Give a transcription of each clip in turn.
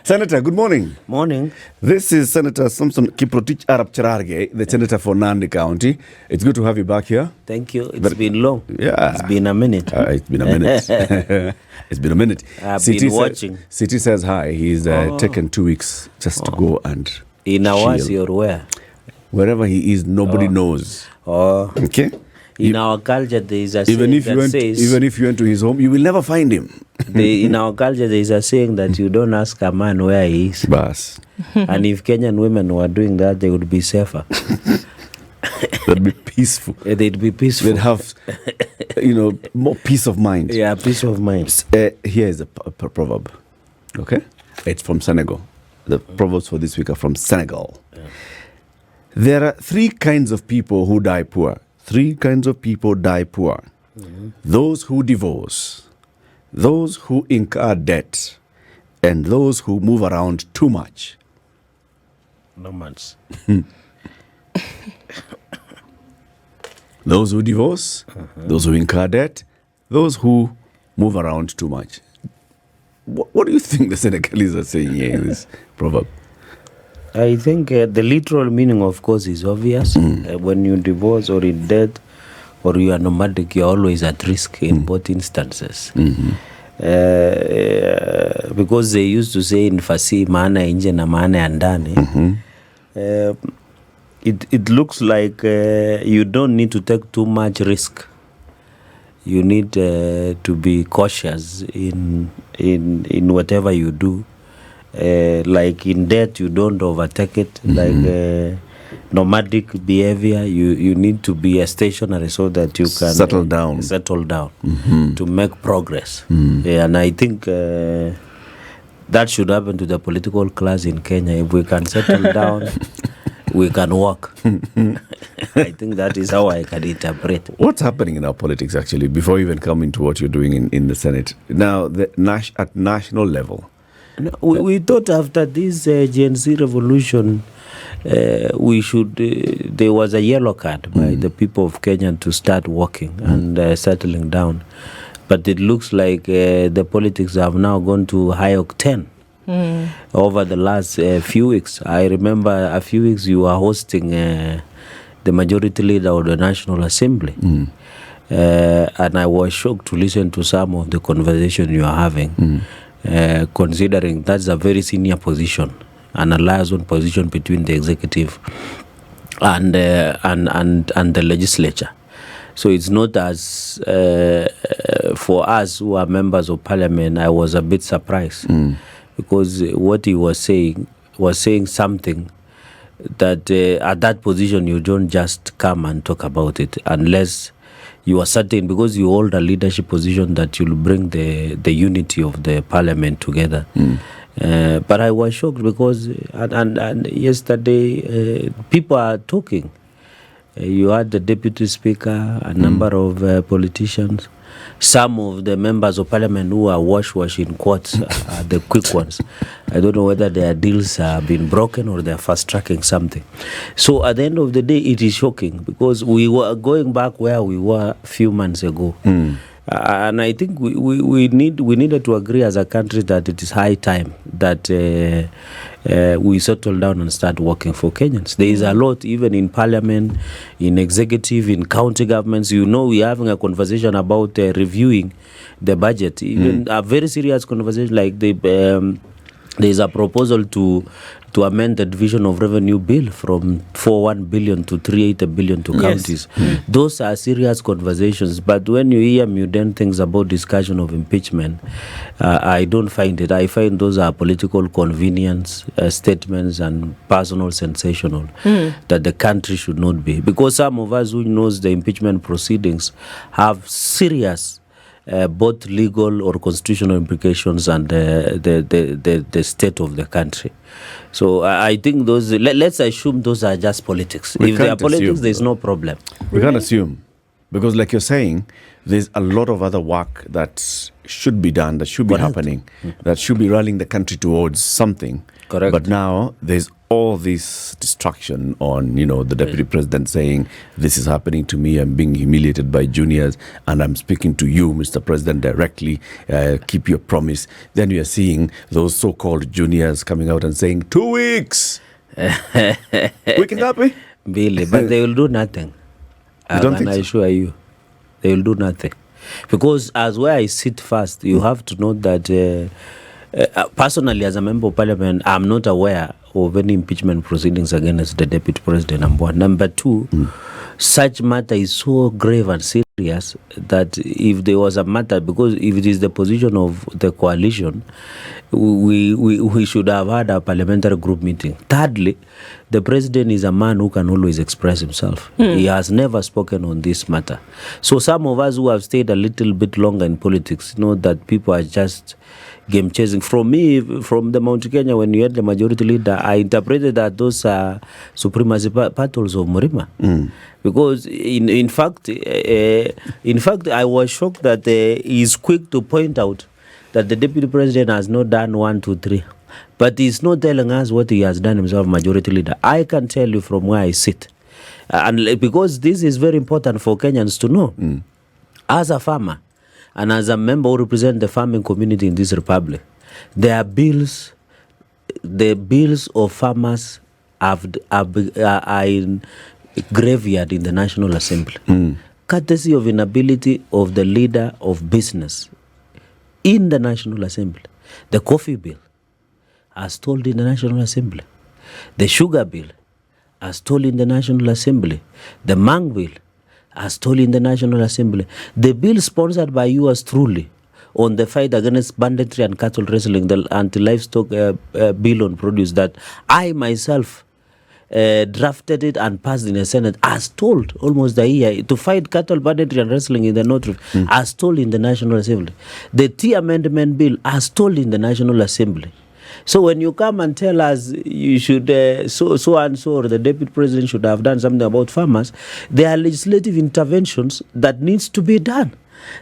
Senator, good morning. Morning. This is Senator Samson Kiprotich Arap Cherargei, the Senator for Nandi County. It's good to have you back here. Thank you. It's been long. Yeah. It's been a minute. It's been a minute. It's been a minute. I've been watching. City says hi. He's taken 2 weeks just to go and In Awasi or where? Wherever he is, nobody knows. Oh. Okay? In our culture, there is a Even saying if that says... even if you went to his home, you will never find him. In our culture, there is a saying that you don't ask a man where he is. Bas. And if Kenyan women were doing that, they would be safer. They'd be peaceful. They'd be peaceful. They'd have, more peace of mind. Yeah, peace of mind. Here is a proverb. Okay? It's from Senegal. The proverbs for this week are from Senegal. Yeah. There are 3 kinds of people who die poor. 3 kinds of people die poor. Mm-hmm. Those who divorce, those who incur debt, and those who move around too much. No much. Those who divorce, those who incur debt, those who move around too much. What do you think the Senegalese are saying here in this proverb? I think the literal meaning, of course, is obvious. When you divorce or in debt or you are nomadic, you're always at risk in both instances. Mm-hmm. Because they used to say in Fasi, maana inje na maana ya ndani. It looks like you don't need to take too much risk. You need to be cautious in whatever you do. Like in debt, you don't overtake it. Like nomadic behavior, you need to be stationary so that you can settle down to make progress. Yeah, and I think that should happen to the political class in Kenya. If we can settle down, we can walk. I think that is how I can interpret. What's happening in our politics, actually, before we even come into what you're doing in the Senate? Now, at national level. No, we thought after this Gen Z revolution, we should. There was a yellow card by the people of Kenya to start working and settling down. But it looks like the politics have now gone to high octane. Over the last few weeks. I remember a few weeks you were hosting the majority leader of the National Assembly. And I was shocked to listen to some of the conversation you are having, considering that's a very senior position, an liaison position between the executive and the legislature. So it's not as, for us who are members of parliament, I was a bit surprised. Because what he was saying something that at that position you don't just come and talk about it unless you are certain, because you hold a leadership position, that you'll bring the unity of the parliament together. But I was shocked because and yesterday people are talking. You had the deputy speaker, a number of politicians. Some of the members of parliament who are wash in courts are the quick ones. I don't know whether their deals have been broken or they're fast-tracking something. So at the end of the day, it is shocking because we were going back where we were a few months ago. And I think we needed to agree as a country that it is high time that we settle down and start working for Kenyans. There is a lot, even in parliament, in executive, in county governments. We're having a conversation about reviewing the budget. Even a very serious conversation like there is a proposal to amend the division of revenue bill from 41 billion to 380 billion to counties. Those are serious conversations. But when you hear mundane things about discussion of impeachment, I don't find it. I find those are political convenience statements and personal sensational that the country should not be. Because some of us who knows the impeachment proceedings have serious both legal or constitutional implications and the state of the country. So I think those, let's assume those are just politics. If they are politics, there's no problem. We can't assume. Because like you're saying, there's a lot of other work that should be done, that should be happening, that should be rallying the country towards something. Correct. But now there's all this distraction on, the deputy president saying, this is happening to me, I'm being humiliated by juniors, and I'm speaking to you, Mr. President, directly, keep your promise. Then we are seeing those so-called juniors coming out and saying, 2 weeks. We can happy? Really, but they will do nothing. You don't think I so? assure you, they will do nothing. Because as where I sit first, you have to know that personally, as a member of parliament, I'm not aware of any impeachment proceedings against the deputy president, number one. Number two, such matter is so grave and serious that if there was a matter, because if it is the position of the coalition, we should have had a parliamentary group meeting. Thirdly, the president is a man who can always express himself. He has never spoken on this matter. So some of us who have stayed a little bit longer in politics know that people are just game chasing. From me, from the Mount Kenya, when you had the majority leader, I interpreted that those are supremacy battles of Murima. Because in fact, I was shocked that he is quick to point out that the deputy president has not done 1, 2, 3. But he's not telling us what he has done himself, majority leader. I can tell you from where I sit. And because this is very important for Kenyans to know. As a farmer, and as a member who represents the farming community in this republic, there are bills, the bills of farmers are in graveyard in the National Assembly. Courtesy of inability of the leader of business in the National Assembly. The coffee bill as told in the National Assembly. The sugar bill as told in the National Assembly. The mang bill as told in the National Assembly. The bill sponsored by yours truly on the fight against banditry and cattle wrestling, the anti-livestock bill on produce that I myself drafted it and passed in the Senate as told almost a year to fight cattle banditry and wrestling in the North as told in the National Assembly. The Tea Amendment Bill as told in the National Assembly. So when you come and tell us you should so and so, or the deputy president should have done something about farmers, there are legislative interventions that needs to be done.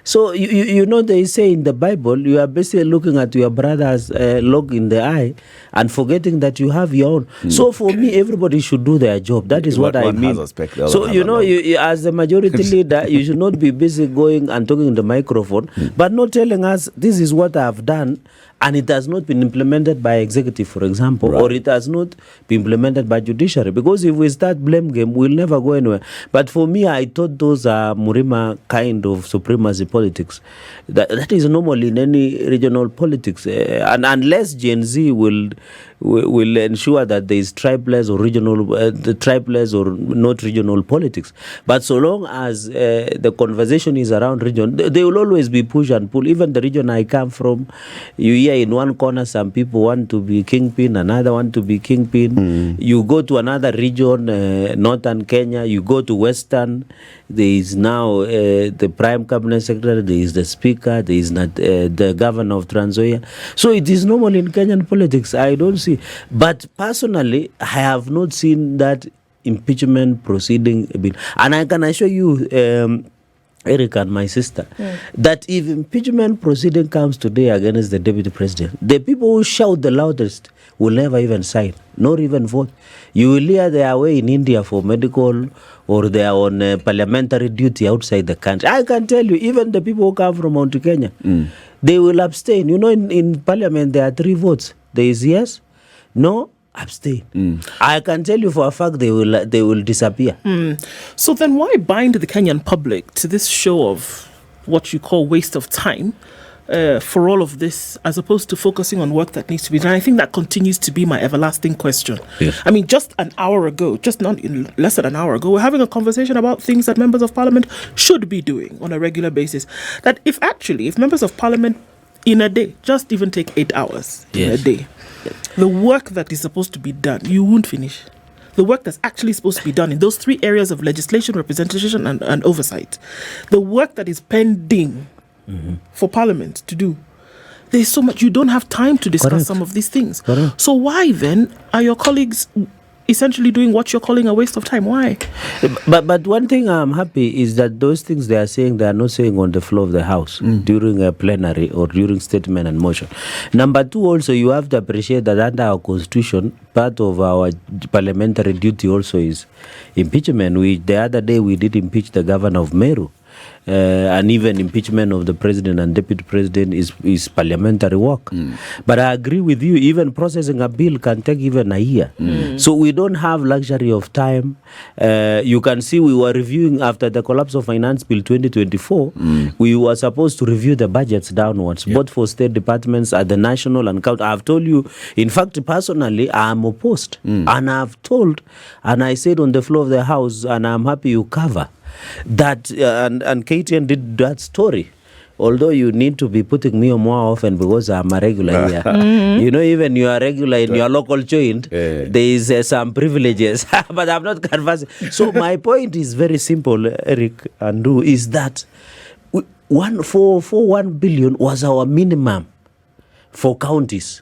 So you know they say in the Bible, you are basically looking at your brother's log in the eye and forgetting that you have your own. So for me, everybody should do their job. That is what I mean. So you as the majority leader, you should not be busy going and talking in the microphone, but not telling us this is what I have done, and it has not been implemented by executive, for example, or it has not been implemented by judiciary. Because if we start blame game, we'll never go anywhere. But for me, I thought those are Murima kind of supremacy politics. That is normal in any regional politics, and unless Gen Z will ensure that there is tribeless or regional, the tribeless or not regional politics. But so long as the conversation is around region, they will always be push and pull. Even the region I come from, you hear in one corner some people want to be kingpin, another want to be kingpin. You go to another region, northern Kenya, you go to western, there is now the prime cabinet secretary, there is the speaker, there is not the governor of Trans Nzoia. So it is normal in Kenyan politics. I don't see. But personally, I have not seen that impeachment proceeding bill. And I can assure you, Eric and my sister, that if impeachment proceeding comes today against the deputy president, the people who shout the loudest will never even sign, nor even vote. You will hear they are away in India for medical, or they are on parliamentary duty outside the country. I can tell you, even the people who come from Mount Kenya, they will abstain. You know, in parliament, there are 3 votes. There is yes, no, abstain. I can tell you for a fact they will disappear. So then why bind the Kenyan public to this show of what you call waste of time for all of this, as opposed to focusing on work that needs to be done? I think that continues to be my everlasting question. Yes. I mean, just an hour ago, less than an hour ago, we're having a conversation about things that members of parliament should be doing on a regular basis. That if members of parliament in a day, just even take 8 hours in a day, the work that is supposed to be done, you won't finish. The work that's actually supposed to be done in those 3 areas of legislation, representation, and oversight, the work that is pending for Parliament to do, there's so much, you don't have time to discuss some of these things. So why then are your colleagues essentially doing what you're calling a waste of time. Why? But one thing I'm happy is that those things they are saying, they are not saying on the floor of the House during a plenary or during statement and motion. Number two, also, you have to appreciate that under our constitution, part of our parliamentary duty also is impeachment. The other day we did impeach the governor of Meru. And even impeachment of the president and deputy president is parliamentary work. But I agree with you, even processing a bill can take even a year. So we don't have luxury of time. You can see we were reviewing after the collapse of Finance Bill 2024, we were supposed to review the budgets downwards, both for state departments at the national and county. I've told you, in fact, personally, I'm opposed. And I've told, and I said on the floor of the House, and I'm happy you cover that, and KTN did that story. Although you need to be putting me on more often because I'm a regular here. You know, even you are regular in your local joint, there is some privileges, but I'm not conversing. So my point is very simple, Eric and Drew, is that 1 billion was our minimum for counties.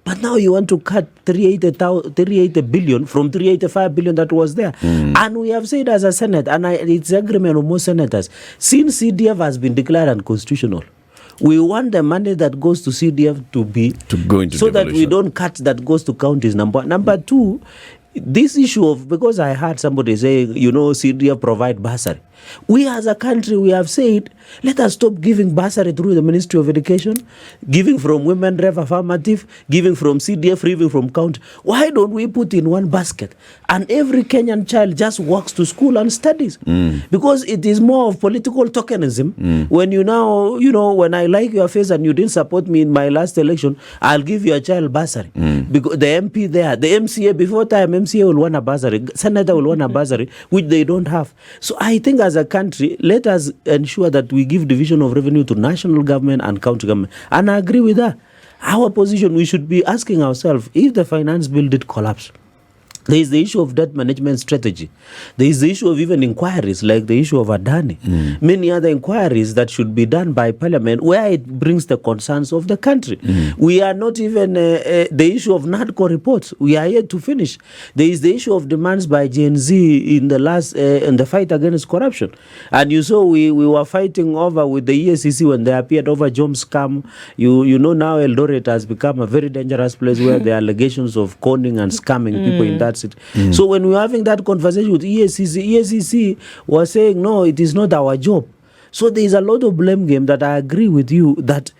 But now you want to cut 380 billion from 385 billion that was there. And we have said as a Senate, and it's agreement of most senators, since CDF has been declared unconstitutional, we want the money that goes to CDF to go into so devolution, that we don't cut that goes to counties. Number two, this issue of, because I heard somebody saying, CDF provide bursary. We as a country, we have said, let us stop giving bursary through the Ministry of Education, giving from Women Ref Affirmative, giving from CDF, giving from county. Why don't we put in one basket and every Kenyan child just walks to school and studies? Because it is more of political tokenism. When you now, when I like your face and you didn't support me in my last election, I'll give you a child bursary. Because the MP there, the MCA, before time, MCA will want a bursary, Senator will want a bursary, which they don't have. So I think as a country, let us ensure that we give division of revenue to national government and county government. And I agree with that. Our position, we should be asking ourselves, if the finance bill did collapse, there is the issue of debt management strategy. There is the issue of even inquiries, like the issue of Adani. Many other inquiries that should be done by Parliament, where it brings the concerns of the country. We are not even the issue of NADCO reports. We are yet to finish. There is the issue of demands by Gen Z in the last in the fight against corruption. And you saw we were fighting over with the EACC when they appeared over Jom scam. You know now Eldoret has become a very dangerous place where there are allegations of conning and scamming people in that. So when we were having that conversation with EACC was saying, no, it is not our job. So there is a lot of blame game that I agree with you that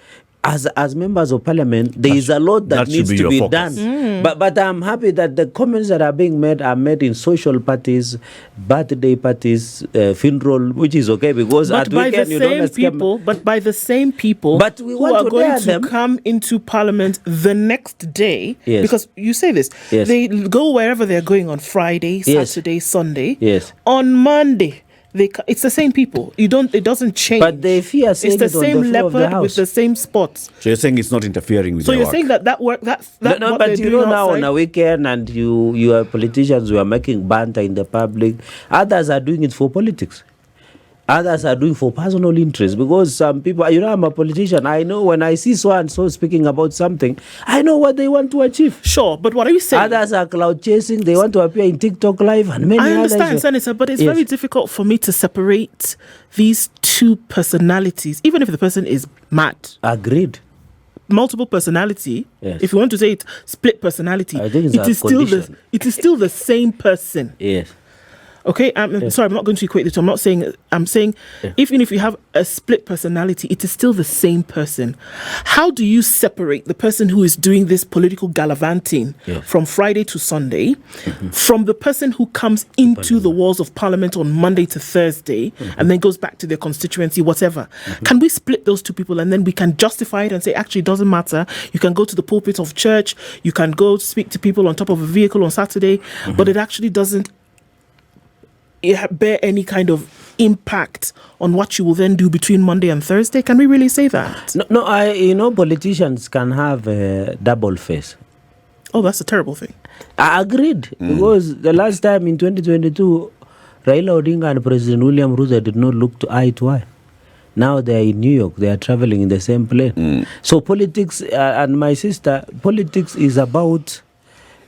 as members of parliament, there is a lot that needs to be done. But I'm happy that the comments that are being made are made in social parties, birthday parties, funeral, which is okay because but at by weekend the same people, but by the same people who are going to come into parliament the next day, because you say this, they go wherever they're going on Friday, Saturday, Sunday. On Monday, it's the same people. It doesn't change. But they fear saying it's the same leopard with the same spots. So you're saying it's not interfering with your work? So you're saying that work, that's no, but now outside? On a weekend and you are politicians who are making banter in the public. Others are doing it for politics. Others are doing for personal interest because some people, I'm a politician. I know when I see so and so speaking about something, I know what they want to achieve. Sure, but what are you saying? Others are cloud chasing. They want to appear in TikTok Live and many others. I understand, Senator, but it's very difficult for me to separate these two personalities, even if the person is mad. Agreed. Multiple personality. If you want to say it, split personality. I think it is still the same person. Yes. Okay, sorry, I'm not going to equate the two. I'm saying even if you have a split personality, it is still the same person. How do you separate the person who is doing this political gallivanting from Friday to Sunday from the person who comes into the walls of Parliament on Monday to Thursday and then goes back to their constituency, whatever? Can we split those two people and then we can justify it and say, actually, it doesn't matter. You can go to the pulpit of church, you can go speak to people on top of a vehicle on Saturday, but it actually doesn't bear any kind of impact on what you will then do between Monday and Thursday? Can we really say that? No, politicians can have a double face. Oh, that's a terrible thing. I agreed because the last time in 2022, Raila Odinga and President William Ruto did not look eye to eye. Now they are in New York. They are traveling in the same plane. So politics, and my sister, politics is about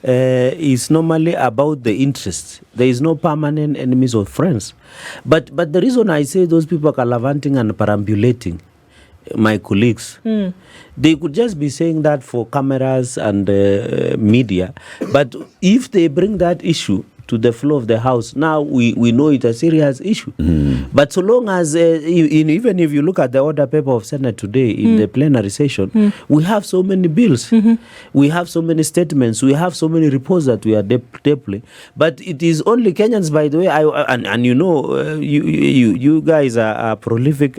is normally about the interests. There is no permanent enemies or friends. But the reason I say those people are gallivanting and perambulating, my colleagues, they could just be saying that for cameras and media. But if they bring that issue to the floor of the House, now we know it's a serious issue. But so long as, even if you look at the order paper of Senate today in the plenary session, we have so many bills, we have so many statements, we have so many reports that we are deploying. But it is only Kenyans, by the way, and you know, you guys are prolific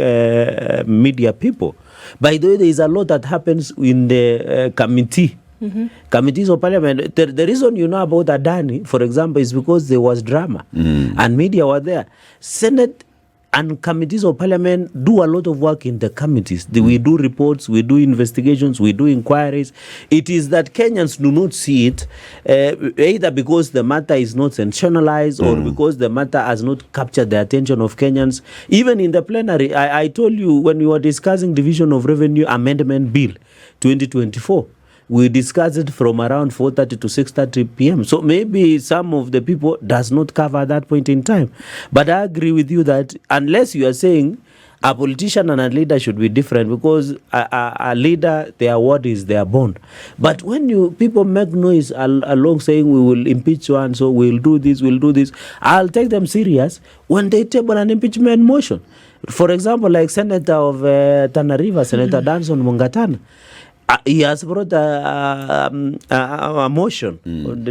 media people. By the way, there is a lot that happens in the committee. Committees of Parliament. The reason you know about Adani, for example, is because there was drama and media were there. Senate and committees of Parliament do a lot of work in the committees. We do reports, we do investigations, we do inquiries. It is that Kenyans do not see it, either because the matter is not sensationalized or because the matter has not captured the attention of Kenyans. Even in the plenary, I told you when we were discussing Division of Revenue Amendment Bill 2024, we discussed it from around 4:30 to 6:30 p.m. So maybe some of the people does not cover that point in time. But I agree with you that unless you are saying a politician and a leader should be different, because a leader, their word is their bond. But when people make noise along saying we will impeach one, so we'll do this, I'll take them serious when they table an impeachment motion. For example, like Senator of Tana River, Senator Danson Mungatana, he has brought a motion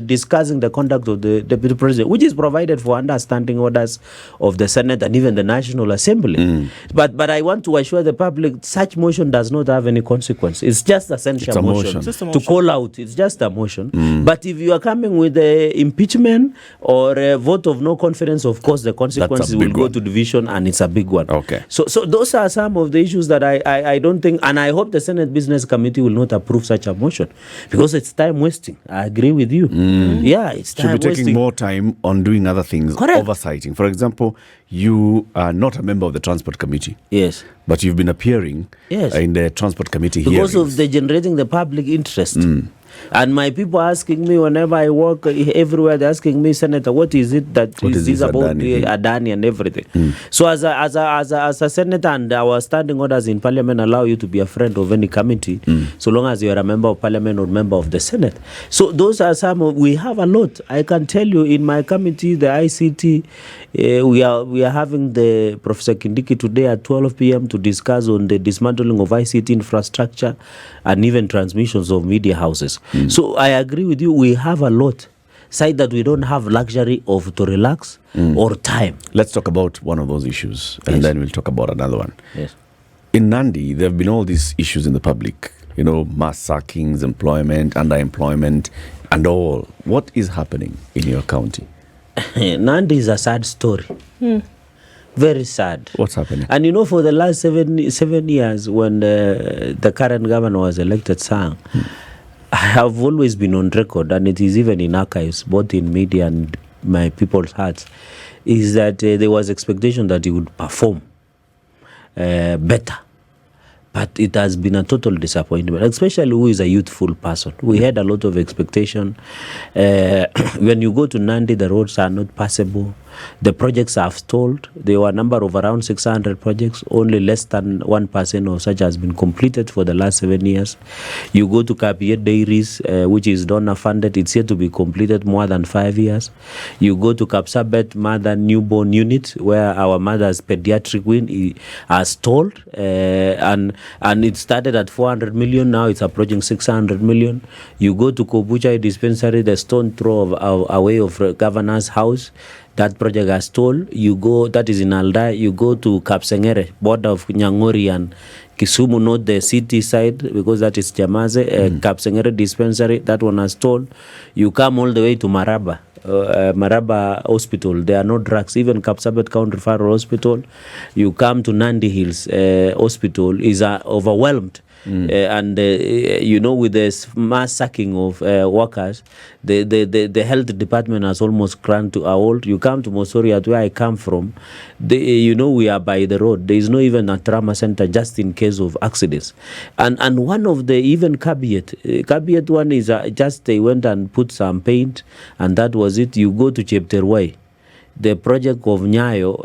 discussing the conduct of the Deputy President, which is provided for under standing orders of the Senate and even the National Assembly. But I want to assure the public, such motion does not have any consequence. It's just a censure motion to call out. It's just a motion. But if you are coming with the impeachment or a vote of no confidence, of course, the consequences will go to division, and it's a big one. Okay. So those are some of the issues that I don't think, and I hope the Senate Business Committee will not approve such a motion, because it's time wasting. I agree with you. Yeah, it's time wasting. Should be taking more time on doing other things. Correct. Oversighting. For example, you are not a member of the Transport Committee. Yes. But you've been appearing in the Transport Committee because hearings. of the generating the public interest. And my people asking me whenever I walk everywhere, they're asking me, Senator, what is it that is this about Adani and everything? So as a senator, and our standing orders in Parliament allow you to be a friend of any committee, so long as you are a member of Parliament or member of the Senate. So those are we have a lot. I can tell you in my committee, the ICT, we are having the Professor Kindiki today at 12 p.m. to discuss on the dismantling of ICT infrastructure and even transmissions of media houses. So I agree with you, we have a lot. Side that we don't have luxury of to relax or time. Let's talk about one of those issues, and then we'll talk about another one. Yes. In Nandi, there have been all these issues in the public, mass sackings, employment, underemployment, and all. What is happening in your county? Nandi is a sad story. Very sad. What's happening? And for the last seven years, when the current governor was elected, I have always been on record, and it is even in archives, both in media and my people's hearts, is that there was expectation that he would perform better. But it has been a total disappointment, especially who is a youthful person. We had a lot of expectation. When you go to Nandi, the roads are not passable. The projects are stalled. There were a number of around 600 projects. Only less than 1% of such has been completed for the last 7 years. You go to Kapiet Dairies, which is donor funded. It's yet to be completed more than 5 years. You go to Kapsabet Mother Newborn Unit, where our mother's pediatric wing are stalled. And it started at 400 million. Now it's approaching 600 million. You go to Kobuchai Dispensary, the stone throw away of Governor's House. That project has stalled. You go, that is in Aldai. You go to Kapsengere, border of Nyangori and Kisumu, not the city side, because that is Jamaze. Kapsengere Dispensary, that one has stalled. You come all the way to Maraba. Maraba Hospital, there are no drugs. Even Kapsabet County Referral Hospital. You come to Nandi Hills Hospital, is overwhelmed. And with the mass sacking of workers, the health department has almost run to a halt. You come to Mosoria, where I come from, we are by the road. There is no even a trauma center just in case of accidents. And one of the even caveat one is just they went and put some paint, and that was it. You go to Cherargei, the project of Nyayo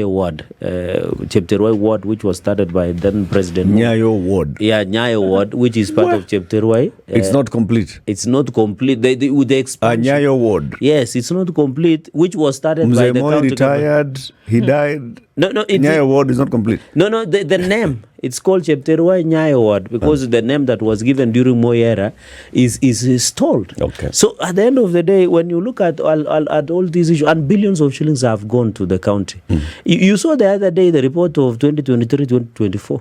Ward, Cherargei Ward, which was started by then President Nyayo Ward. Yeah, Nyayo Ward, which is part of Cherargei. It's not complete. It's not complete. With the expansion. Nyayo Ward. Yes, it's not complete, which was started by the county retired. He died. No, Nyayo Ward is not complete. No, the name. It's called Cherargei Nyayo Ward because the name that was given during Moi era is stalled. Okay. So at the end of the day, when you look at all these issues, and billions of shillings have gone to the county. You saw the other day the report of 2023-2024.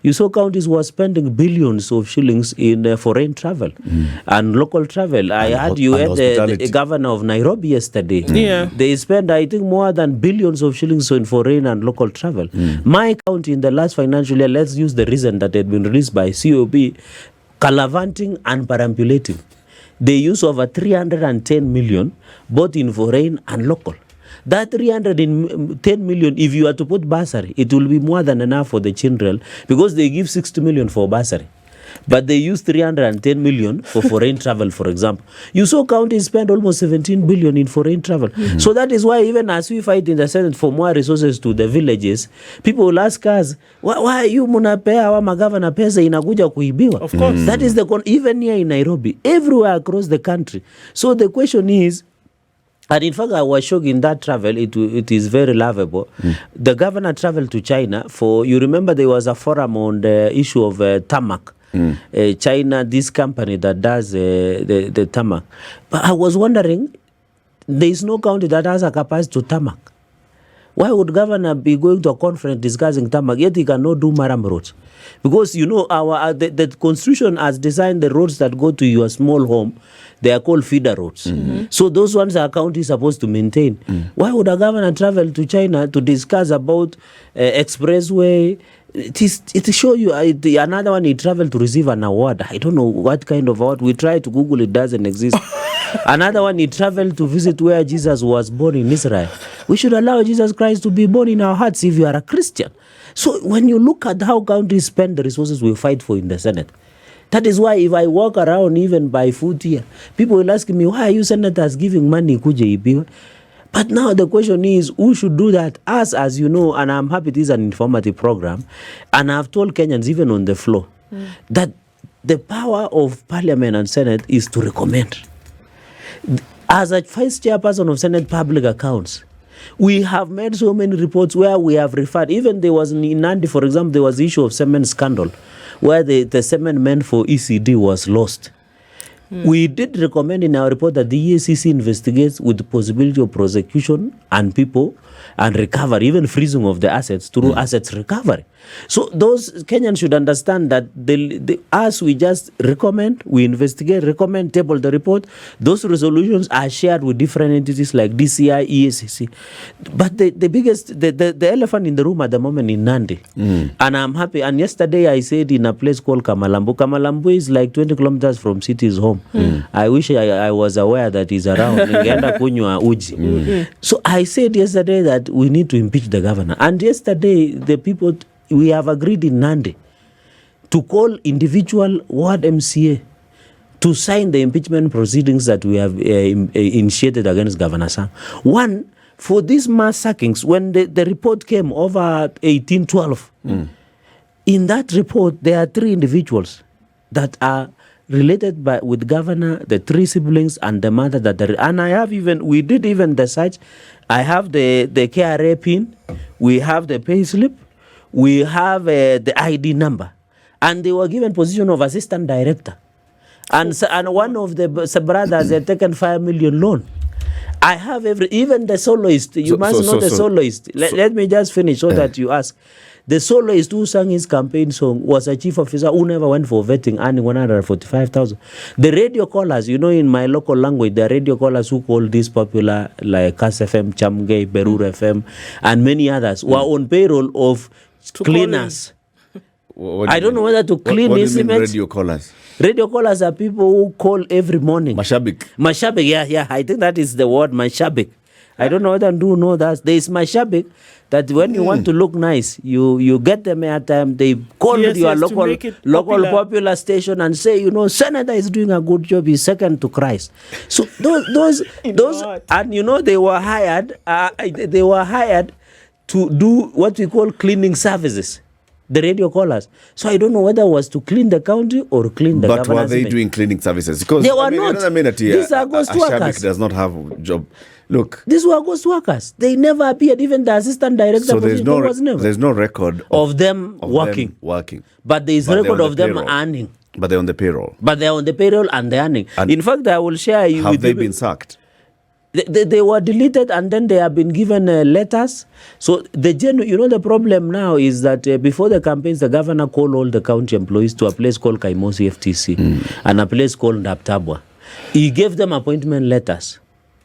You saw counties were spending billions of shillings in foreign travel and local travel. I heard the governor of Nairobi yesterday. Yeah. They spent, I think, more than billions of shillings in foreign and local travel. My county in the last financial year, let's use the reason that had been released by COB, calavanting and perambulating. They use over 310 million, both in foreign and local. That 310 million, if you are to put bursary, it will be more than enough for the children because they give 60 million for bursary. But they use 310 million for foreign travel, for example. You saw counties spend almost 17 billion in foreign travel. So that is why even as we fight in the Senate for more resources to the villages, people will ask us, why you munapea wa magavana pesa inakuja kuibiwa? Of course. That is even here in Nairobi, everywhere across the country. So the question is, and in fact, I was shocked in that travel, it is very lovable. The governor traveled to China you remember there was a forum on the issue of tarmac. China, this company that does the tarmac. But I was wondering, there is no county that has a capacity to tarmac. Why would governor be going to a conference discussing tarmac, yet he cannot do maram roads? Because, the constitution has designed the roads that go to your small home, they are called feeder roads. So those ones are counties supposed to maintain. Why would a governor travel to China to discuss about expressway? It show you another one he traveled to receive an award. I don't know what kind of award. We try to Google, it doesn't exist. Another one he traveled to visit where Jesus was born in Israel. We should allow Jesus Christ to be born in our hearts if you are a Christian. So when you look at how counties spend the resources we fight for in the Senate, that is why if I walk around even by foot here, people will ask me, why are you senators giving money kuje ibiwe? But now the question is, who should do that? Us, as you know, and I'm happy it is an informative program, and I've told Kenyans even on the floor that the power of Parliament and Senate is to recommend. As a vice chairperson of Senate Public Accounts, we have made so many reports where we have referred. Even there was in Nandi, for example, there was the issue of cement scandal, where the cement meant for ECD was lost. We did recommend in our report that the EACC investigates with the possibility of prosecution and people and recovery, even freezing of the assets through assets recovery. So those Kenyans should understand that as we just recommend, we investigate, recommend, table the report, those resolutions are shared with different entities like DCI, EACC. But the biggest, the elephant in the room at the moment is Nandi. And I'm happy. And yesterday I said in a place called Kamalambo. Kamalambo is like 20 kilometers from city's home. I wish I was aware that he's around. So I said yesterday that we need to impeach the governor. And yesterday the people, we have agreed in Nandi to call individual ward MCA to sign the impeachment proceedings that we have initiated against Governor Sang. One, for these mass sackings, when the report came over 1812, in that report, there are 3 individuals that are related with governor, the 3 siblings, and the mother and I have we did even the search. I have the KRA pin, we have the pay slip, we have the ID number, and they were given position of assistant director. And one of the brothers had taken 5 million loan. I have even the soloist. You must know the soloist. Let me just finish so that you ask. The soloist who sang his campaign song was a chief officer who never went for vetting, earning 145,000. The radio callers, in my local language, the radio callers who call this popular, like Kas FM, Chamgei, Berur FM, and many others, were on payroll of cleaners I don't know whether to clean what do you his mean image. radio callers? Radio callers are people who call every morning. Mashabik. Mashabik, yeah. I think that is the word, mashabik. I don't know whether you know that. There is mashabik that when you want to look nice, you get them airtime. They call your local popular station and say, Senator is doing a good job. He's second to Christ. So those and they were hired. They were hired to do what we call cleaning services. The radio callers. So I don't know whether it was to clean the county or clean the government. But were they doing cleaning services? Because they were not. These are ghost workers. does not have a job. Look. These were ghost workers. They never appeared. Even the assistant director. So there's no record of them working. But there is record of them earning. But they're on the payroll. And they're earning. And in fact, I will share you. Have they been sacked? They were deleted and then they have been given letters. So the problem now is that before the campaigns, the governor called all the county employees to a place called Kaimosi FTC and a place called Ndaptabwa. He gave them appointment letters,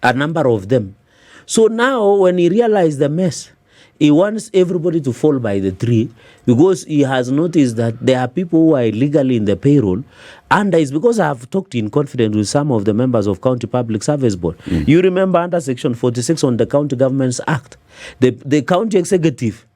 a number of them. So now when he realized the mess, he wants everybody to fall by the tree because he has noticed that there are people who are illegally in the payroll. And it's because I have talked in confidence with some of the members of County Public Service Board. You remember under Section 46 on the County Governments Act, the county executive,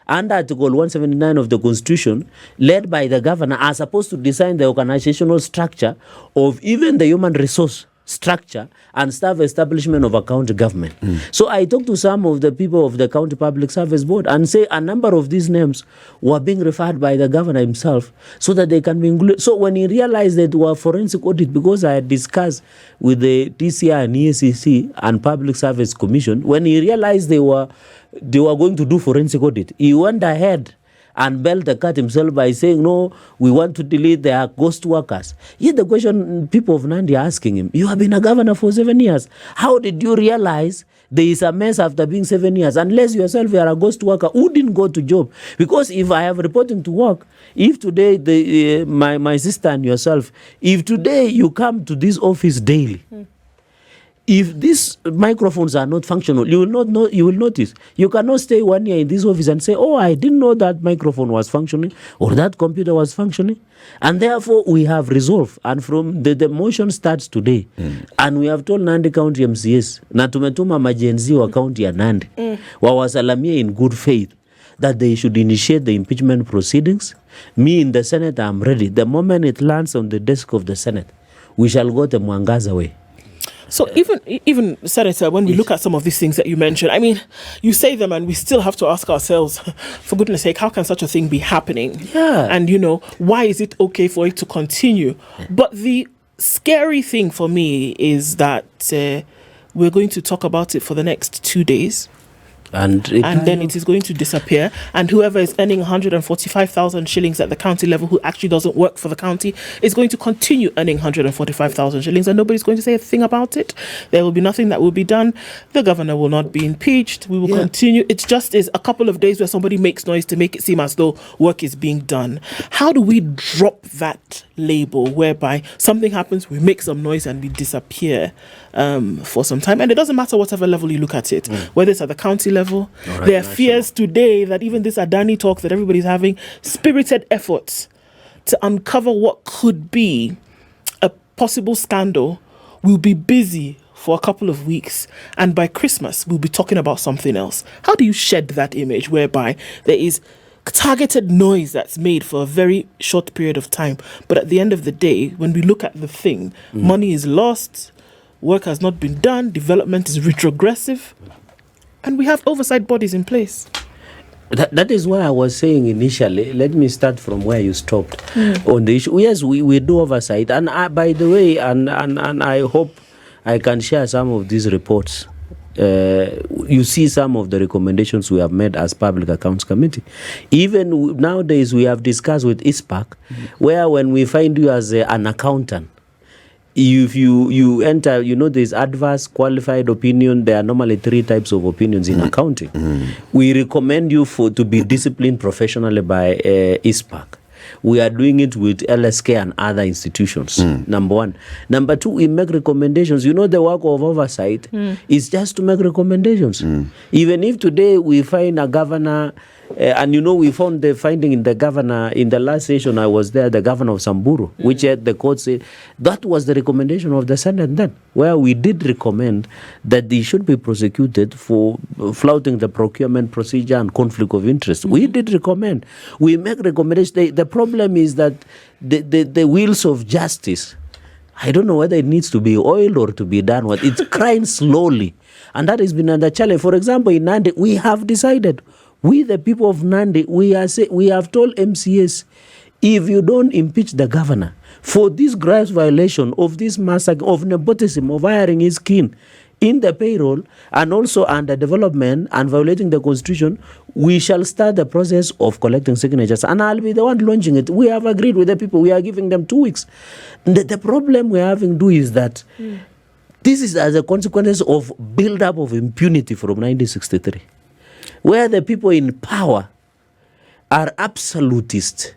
under Article 179 of the Constitution, led by the governor, are supposed to design the organizational structure of even the human resource structure and staff establishment of a county government. So I talked to some of the people of the County Public Service Board and say a number of these names were being referred by the governor himself so that they can be included. So when he realized that were forensic audit, because I had discussed with the TCI and EACC and Public Service Commission, when he realized they were going to do forensic audit, he went ahead and bailed the cat himself by saying, no, we want to delete their ghost workers. Yet the question people of Nandi are asking him, you have been a governor for 7 years. How did you realize there is a mess after being 7 years? Unless yourself you are a ghost worker who didn't go to job. Because if I have reporting to work, if today, my sister and yourself, if today you come to this office daily, if these microphones are not functional, you will notice. You cannot stay 1 year in this office and say, oh, I didn't know that microphone was functioning or that computer was functioning. And therefore, we have resolved. And from the motion starts today. And we have told Nandi County MCS, na tumetuma majenzi wa county ya Nandi, wawasalamia in good faith, that they should initiate the impeachment proceedings. Me in the Senate, I'm ready. The moment it lands on the desk of the Senate, we shall go the Mwangaza way. So even Senator, when we look at some of these things that you mentioned, I mean, you say them and we still have to ask ourselves, for goodness sake, how can such a thing be happening? Yeah. And, why is it okay for it to continue? But the scary thing for me is that we're going to talk about it for the next 2 days. And then it is going to disappear. And whoever is earning 145,000 shillings at the county level who actually doesn't work for the county is going to continue earning 145,000 shillings and nobody's going to say a thing about it. There will be nothing that will be done. The governor will not be impeached. We will continue. It just is a couple of days where somebody makes noise to make it seem as though work is being done. How do we drop that label whereby something happens, we make some noise and we disappear for some time? And it doesn't matter whatever level you look at it, whether it's at the county level. There are fears today that even this Adani talk that everybody's having, spirited efforts to uncover what could be a possible scandal, will be busy for a couple of weeks, and by Christmas we'll be talking about something else. How do you shed that image whereby there is targeted noise that's made for a very short period of time, but at the end of the day, when we look at the thing, money is lost, work has not been done, development is retrogressive, and we have oversight bodies in place? That is why I was saying initially, let me start from where you stopped on the issue. Yes, we do oversight. And by the way, and I hope I can share some of these reports. You see some of the recommendations we have made as Public Accounts Committee. Even nowadays, we have discussed with ISPAC, where when we find you as an accountant, if you enter, there's adverse, qualified opinion. There are normally 3 types of opinions in accounting. We recommend you to be disciplined professionally by ISPAC. We are doing it with LSK and other institutions, number 1. Number 2, we make recommendations. The work of oversight is just to make recommendations. Even if today we find a governor And we found the finding in the governor, in the last session I was there, the governor of Samburu, which the court said, that was the recommendation of the Senate then, where we did recommend that they should be prosecuted for flouting the procurement procedure and conflict of interest. We did recommend. We make recommendations. The problem is that the wheels of justice, I don't know whether it needs to be oiled or to be done what. It's crying slowly. And that has been under challenge. For example, in Nandi, we have decided, we the people of Nandi, we have told MCAs, if you don't impeach the governor for this gross violation of this massacre, of nepotism, of hiring his kin in the payroll, and also under development and violating the constitution, we shall start the process of collecting signatures. And I'll be the one launching it. We have agreed with the people. We are giving them 2 weeks. The problem we're having is that this is as a consequence of build-up of impunity from 1963, where the people in power are absolutists.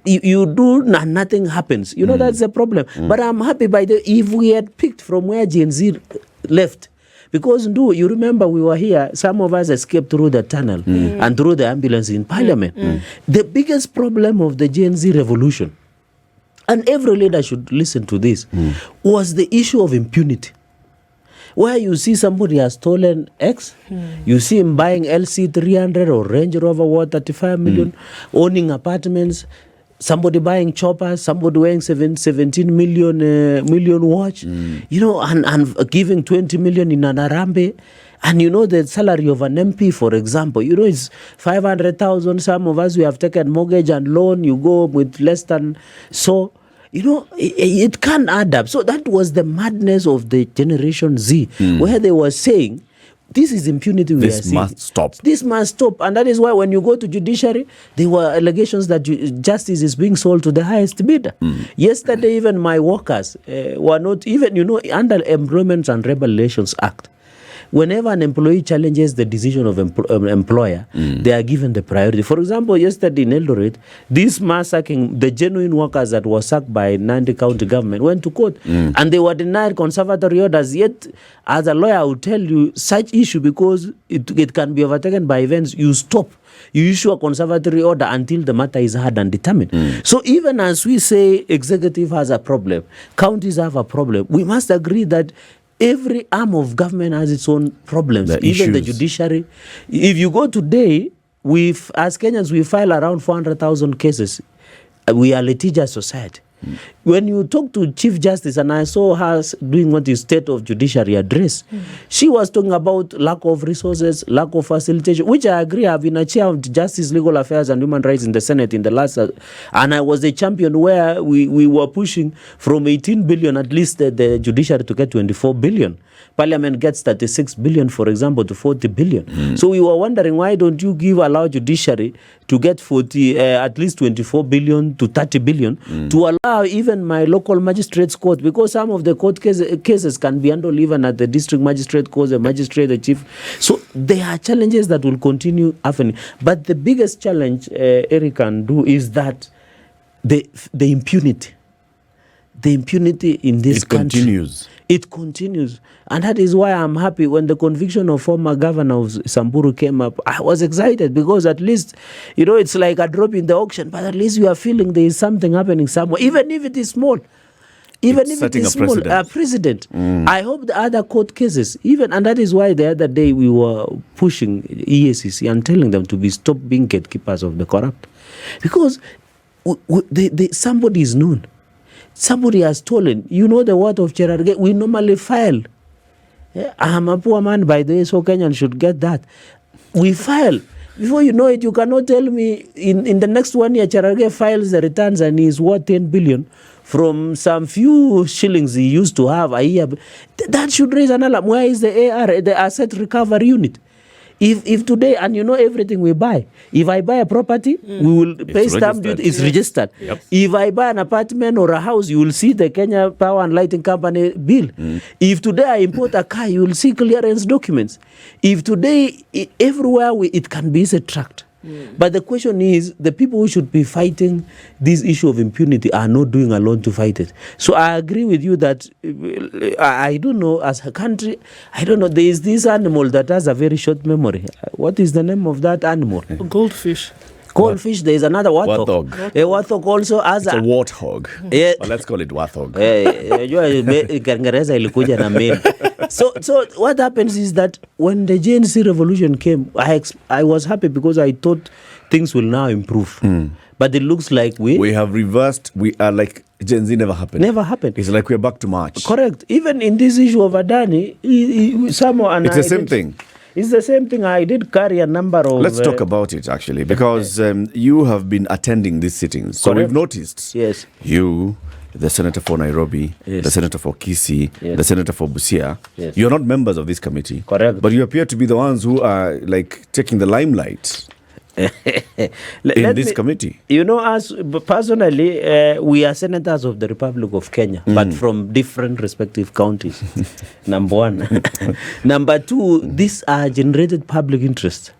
You do and nothing happens. That's the problem. But I'm happy if we had picked from where Gen Z left. Because you remember we were here, some of us escaped through the tunnel and through the ambulance in Parliament. The biggest problem of the Gen Z revolution, and every leader should listen to this, was the issue of impunity. Where you see somebody has stolen X, you see him buying LC 300 or Range Rover worth 35 million, owning apartments, somebody buying choppers, somebody wearing 17 million watch, and giving 20 million in an Arambe. And the salary of an MP, for example, is 500,000. Some of us, we have taken mortgage and loan. You go with less than so. It can't add up. So that was the madness of the Generation Z, where they were saying, this is impunity we are seeing. This must stop. This must stop. And that is why when you go to Judiciary, there were allegations that justice is being sold to the highest bidder. Yesterday, even my workers were not even, under Employment and Labor Relations Act, whenever an employee challenges the decision of employer, they are given the priority. For example, yesterday in Eldoret, this massacring, the genuine workers that were sacked by Nandi County government went to court, and they were denied conservatory orders. Yet, as a lawyer, I will tell you, such issue, because it can be overtaken by events, you stop. You issue a conservatory order until the matter is heard and determined. So even as we say executive has a problem, counties have a problem, we must agree that every arm of government has its own problems, even the judiciary. If you go today, as Kenyans, we file around 400,000 cases. We are a litigious society. When you talk to Chief Justice, and I saw her doing what is State of Judiciary address, she was talking about lack of resources, lack of facilitation, which I agree. I've been a chair of Justice, Legal Affairs and Human Rights in the Senate in the last, and I was the champion where we were pushing from 18 billion, at least the judiciary to get 24 billion. Parliament gets 36 billion, for example, to 40 billion. So we were wondering, why don't you allow judiciary to get at least 24 billion to 30 billion to allow even my local magistrates court, because some of the court cases can be handled even at the district magistrate court, the magistrate, the chief. So there are challenges that will continue happening. But the biggest challenge Eric can do is that the impunity. The impunity in this country. It continues. And that is why I'm happy when the conviction of former governor of Samburu came up. I was excited because at least, it's like a drop in the auction, but at least you are feeling there is something happening somewhere, even if it is small. Even if it is small, a precedent. I hope the other court cases, and that is why the other day we were pushing EACC and telling them to stop being gatekeepers of the corrupt. Because somebody is known. Somebody has stolen. The word of Cherargei, we normally file. I'm a poor man, by the way, so Kenyans should get that. We file. Before you know it, you cannot tell me in the next 1 year, Cherargei files the returns and he's worth 10 billion from some few shillings he used to have a year. That should raise an alarm. Where is the AR, the Asset Recovery Unit? If today, and everything we buy, if I buy a property, we will pay stamp duty, it's registered. Yep. If I buy an apartment or a house, you will see the Kenya Power and Lighting Company bill. If today I import a car, you will see clearance documents. If today, everywhere it can be easy tracked. But the question is, the people who should be fighting this issue of impunity are not doing a lot to fight it. So I agree with you that I don't know, as a country, I don't know, there is this animal that has a very short memory. What is the name of that animal? A goldfish. Goldfish, there is another warthog. A warthog also has a warthog. Yeah. Well, let's call it warthog. So what happens is that when the JNC revolution came, I was happy because I thought things will now improve. But it looks like we have reversed. We are like Gen Z never happened. Never happened. It's like we're back to March. Correct. Even in this issue of Adani, it's the same thing. It's the same thing. I did carry a number of... Let's talk about it, actually, because you have been attending these sittings. So we've noticed you, the senator for Nairobi, the senator for Kisii, the senator for Busia, you're not members of this committee. Correct. But you appear to be the ones who are like taking the limelight in this committee. You know, us personally, we are senators of the Republic of Kenya, but from different respective counties. Number one. Number two, these are generated public interest.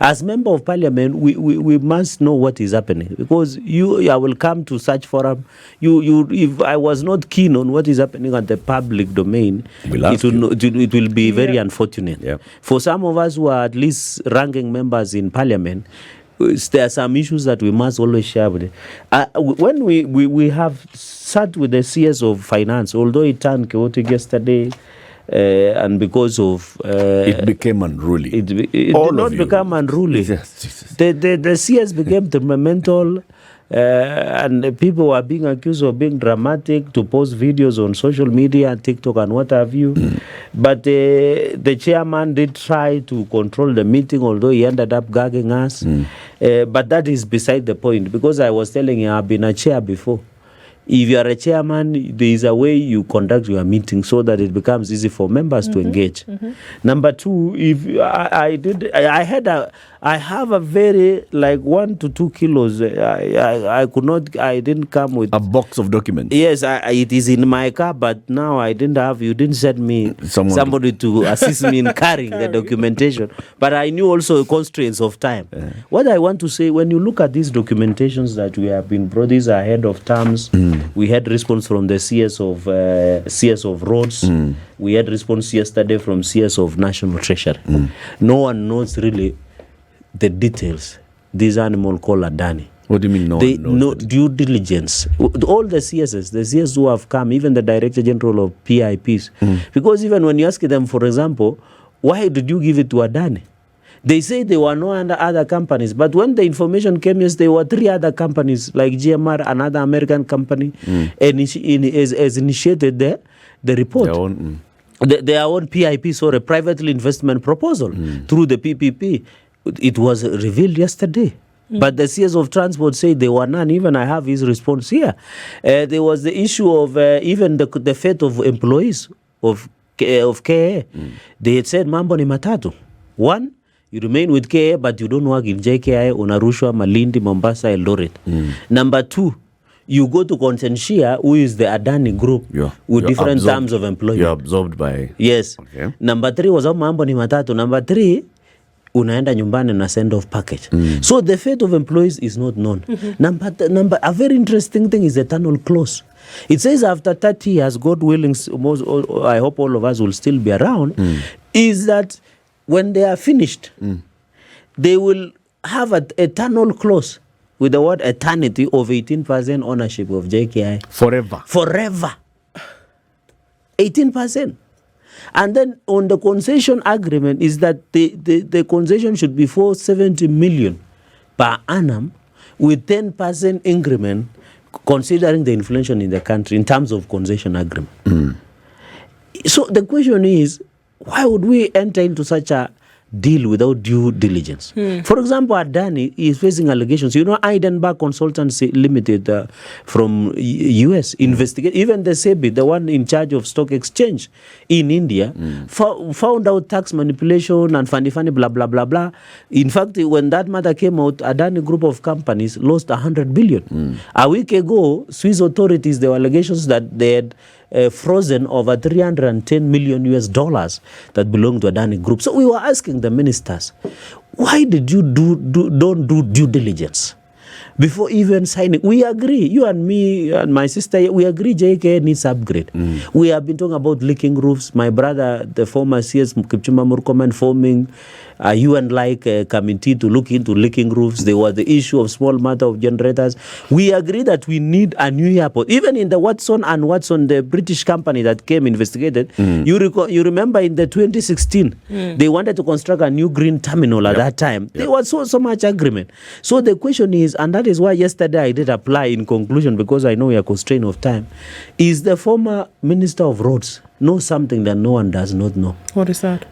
As member of parliament, we must know what is happening, because I will come to such forum. If I was not keen on what is happening at the public domain, it will be very unfortunate. Yeah. For some of us who are at least ranking members in parliament, there are some issues that we must always share with it. When we have sat with the CS of finance, although it turned chaotic yesterday, and because of it became unruly. It did not become unruly. The CS became temperamental, and people were being accused of being dramatic, to post videos on social media, TikTok and what have you. But the chairman did try to control the meeting, although he ended up gagging us. But that is beside the point, because I was telling you, I've been a chair before. If you are a chairman, there is a way you conduct your meeting so that it becomes easy for members to engage. Number two, if I have a very, like 1 to 2 kilos. I didn't come with a box of documents. Yes, it is in my car, but now you didn't send me somebody to assist me in carrying the documentation. But I knew also constraints of time. What I want to say, when you look at these documentations that we have been brought, these are ahead of terms. We had response from the CS of Roads. We had response yesterday from CS of National Treasury. No one knows really the details. This animal called Adani. What do you mean no due diligence. All the CSs, the CS who have come, even the Director General of PIPs. Because even when you ask them, for example, why did you give it to Adani? They say there were no other companies. But when the information came, yes, there were 3 other companies, like GMR, another American company, has initiated the report. Their own PIP, so a private investment proposal through the PPP. It was revealed yesterday. But the CS of Transport said there were none. Even I have his response here. There was the issue of even the fate of employees of KA. They had said, mambo ni matatu. One, you remain with KA, but you don't work in JKIA, Unarushwa, Malindi, Mombasa, Eldoret. Number 2, you go to Consensia, who is the Adani group, with different terms of employment. You're absorbed by... Yes. Okay. Number 3 was mambo ni matatu. Number 3, unaenda nyumbani na send off package. So the fate of employees is not known. Number a very interesting thing is the tunnel clause. It says after 30 years, God willing, I hope all of us will still be around, is that when they are finished, they will have a tunnel clause with the word eternity of 18% ownership of JKI. Forever. 18%. And then on the concession agreement is that the concession should be 470 million per annum with 10% increment, considering the inflation in the country in terms of concession agreement. So the question is, why would we enter into such a deal without due diligence? For example, Adani is facing allegations. You know, Heidenberg Consultancy Limited from US investigate, even the SEBI, the one in charge of stock exchange in India, found out tax manipulation and funny blah blah blah blah. In fact, when that matter came out, Adani group of companies lost 100 billion. A week ago, Swiss authorities, there were allegations that they had frozen over $310 million that belong to Adani Group. So we were asking the ministers, why did you don't do due diligence before even signing? We agree, you and me and my sister, we agree JKIA needs upgrade. We have been talking about leaking roofs. My brother, the former CS Kipchumba Murkomen, forming a UN-like committee to look into leaking roofs. There was the issue of small matter of generators. We agree that we need a new airport. Even in the Watson, the British company that came investigated, you remember in the 2016, they wanted to construct a new green terminal at that time. There was so much agreement. So the question is, and that is why yesterday I did apply in conclusion, because I know we are constrained of time, is the former Minister of Roads knows something that no one does not know. What is that?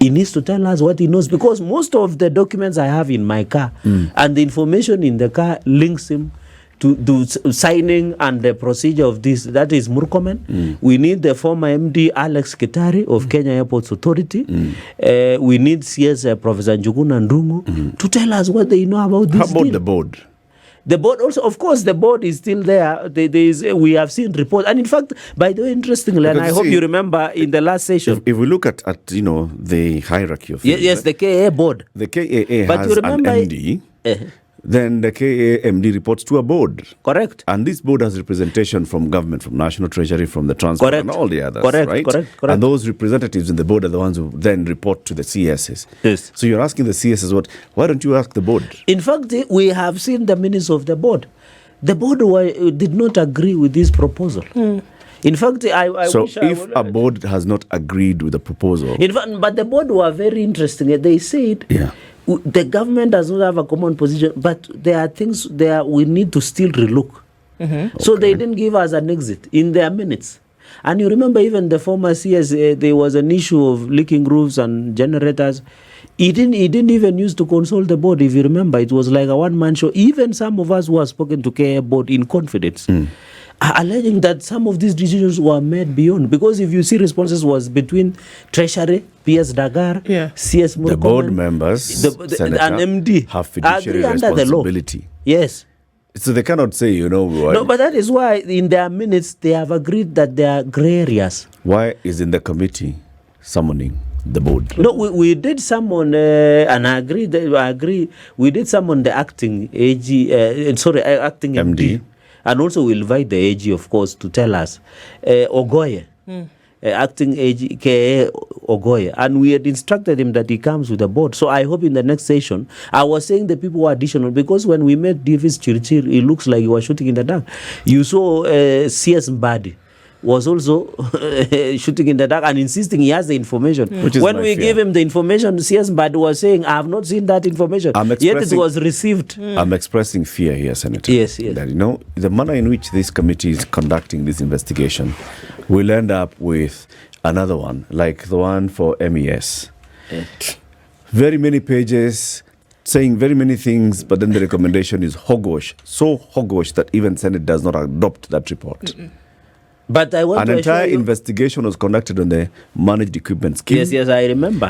He needs to tell us what he knows, because most of the documents I have in my car and the information in the car links him to do signing and the procedure of this. That is Murkomen. We need the former MD Alex Kitari of Kenya Airports Authority. We need CS Professor Njuguna Ndungu to tell us what they know about this. How about the board? The board also, of course, the board is still there. We have seen reports. And in fact, by the way, interestingly, and I hope you remember in the last session. If we look at the hierarchy of things. Yes, the KA board. The KAA has an MD. Then the KAA MD reports to a board. Correct. And this board has representation from government, from National Treasury, from the Transport, and all the others. Correct. And those representatives in the board are the ones who then report to the CSs. Yes. So you're asking the CSs why don't you ask the board? In fact, we have seen the minutes of the board. The board did not agree with this proposal. In fact, if a board has not agreed with the proposal. In fact, but the board were very interesting. They said the government does not have a common position, but there are things there we need to still relook. So they didn't give us an exit in their minutes. And you remember even the former CS, there was an issue of leaking roofs and generators. He didn't even use to consult the board. If you remember, it was like a one-man show. Even some of us who have spoken to KA board in confidence are alleging that some of these decisions were made beyond. Because if you see, responses was between Treasury, PS Dagar, CS Murkomen, the board members, and MD have fiduciary responsibility. Yes. So they cannot say, No, but that is why in their minutes they have agreed that there are gray areas. Why is in the committee summoning the board? No, we did summon, and I agree. We did summon the acting acting MD. And also we'll invite the AG, of course, to tell us. Ogoye, acting AG, KA Ogoye. And we had instructed him that he comes with the board. So I hope in the next session, I was saying the people were additional, because when we met Davis Chirichir, it looks like he was shooting in the dark. You saw CS Mbadi was also shooting in the dark and insisting he has the information. When we gave him the information, CS Mbadi was saying, I have not seen that information. Yet it was received. I'm expressing fear here, Senator. Yes. That, the manner in which this committee is conducting this investigation will end up with another one, like the one for MES. Very many pages, saying very many things, but then the recommendation is hogwash. So hogwash that even Senate does not adopt that report. But I want an entire investigation was conducted on the managed equipment scheme. Yes, I remember.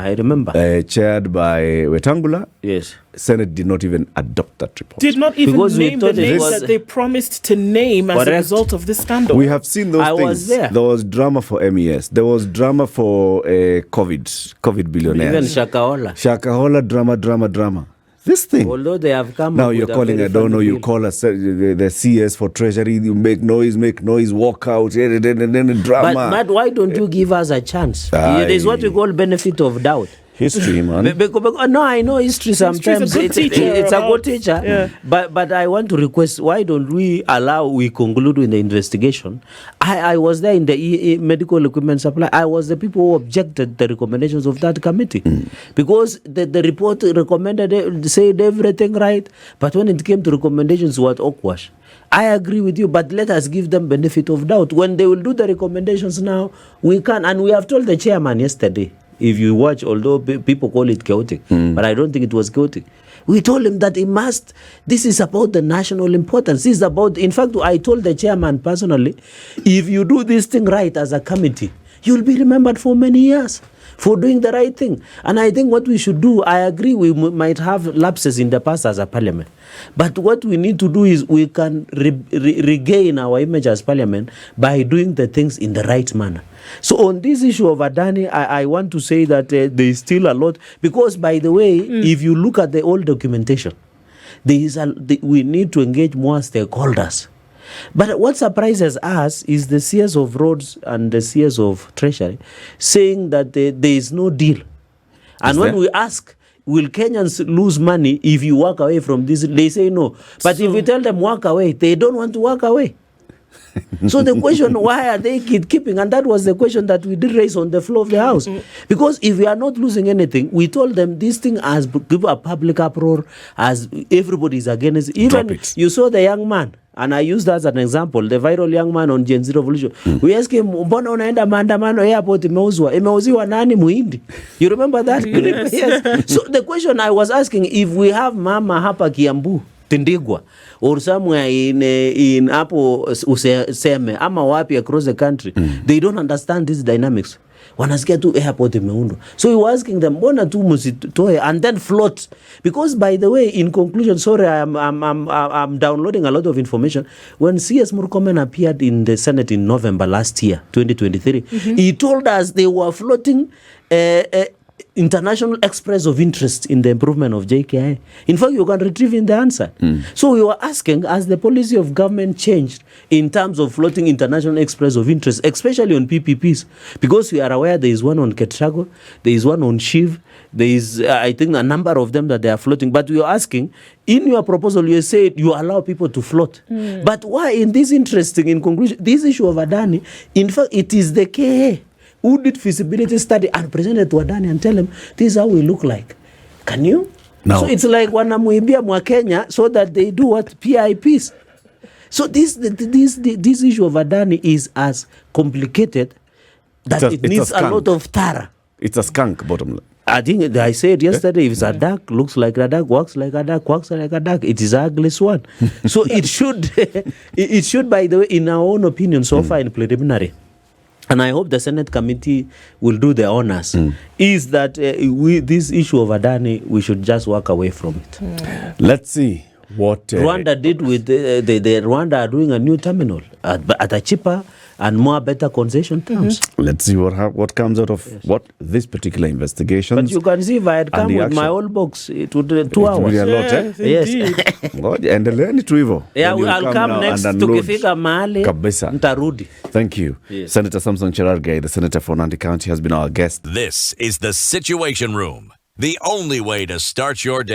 Chaired by Wetangula. Yes. Senate did not even adopt that report. Did not even name the names that they promised to name as a result of this scandal. We have seen those things. Was there. There was drama for MES. There was drama for COVID billionaires. Even Shakahola, drama. This thing. Although they have come now, you're calling, I don't know, you call us the CS for Treasury, you make noise, walk out, and then drama. But why don't you give us a chance? There's what we call benefit of doubt. History, man. No, I know history sometimes. It's a good teacher. Yeah. But I want to request, why don't we conclude with the investigation? I was there in the medical equipment supply. I was the people who objected the recommendations of that committee. Because the report said everything right, but when it came to recommendations, it was awkward. I agree with you, but let us give them benefit of doubt. When they will do the recommendations now, we can. And we have told the chairman yesterday, if you watch, although people call it chaotic, but I don't think it was chaotic. We told him that this is about the national importance. This is about, in fact, I told the chairman personally, if you do this thing right as a committee, you'll be remembered for many years for doing the right thing. And I think what we should do, I agree we might have lapses in the past as a parliament. But what we need to do is we can regain our image as parliament by doing the things in the right manner. So on this issue of Adani, I want to say that there is still a lot. Because, by the way, if you look at the old documentation, we need to engage more stakeholders. But what surprises us is the CS of Roads and the CS of Treasury saying that there is no deal. And when we ask, will Kenyans lose money if you walk away from this? They say no. But if we tell them walk away, they don't want to walk away. So the question, why are they keeping? And that was the question that we did raise on the floor of the House. Because if we are not losing anything, we told them this thing has give a public uproar, as everybody is against it. Even you saw the young man, and I use that as an example, the viral young man on Gen Z Revolution. We asked him, mbona unaenda maandamano airport imeuziwa nani muhindi? You remember that? Yes. So the question I was asking, if we have mama hapa Kiambu, Tindigwa, or somewhere in Apo Useme, ama wapi across the country, they don't understand these dynamics. Wanasikia tu airport imeundwa. So we were asking them, mbona tu musitoe and then float? Because, by the way, in conclusion, sorry, I'm downloading a lot of information. When CS Murkomen appeared in the Senate in November last year, 2023, he told us they were floating international express of interest in the improvement of JKIA. In fact, you can retrieve in the answer. So we were asking, as the policy of government changed in terms of floating international express of interest, especially on PPPs, because we are aware there is one on Cherargei, there is one on Shiv, there is, I think, a number of them that they are floating. But we are asking, in your proposal, you say you allow people to float. But why, in this interesting, in conclusion, this issue of Adani, in fact, it is the KA who did feasibility study and presented to Adani and tell him, this is how we look like. Can you? No. So it's like wanamuibia mwa Kenya so that they do what? PIPs. So this issue of Adani is as complicated that it needs a lot of thorough. It's a skunk, bottom line. I think I said yesterday, if it's a duck, looks like a duck, walks like a duck, quacks like a duck, it is the ugliest one. So it should, by the way, in our own opinion, so far in preliminary, and I hope the Senate committee will do the honors, is that this issue of Adani, we should just walk away from it. Let's see what Rwanda did with the Rwanda are doing a new terminal at a cheaper and more better concession terms. Let's see what comes out of what this particular investigation. But you can see, if I had come with my old box, it would 2 hours. It would be a lot, eh? Yes. Endeleni tu hivyo. Yeah, I'll come next. Tukifika mahali ntarudi. Thank you. Yes. Senator Samson Cherargei, the senator for Nandi County, has been our guest. This is the Situation Room, the only way to start your day.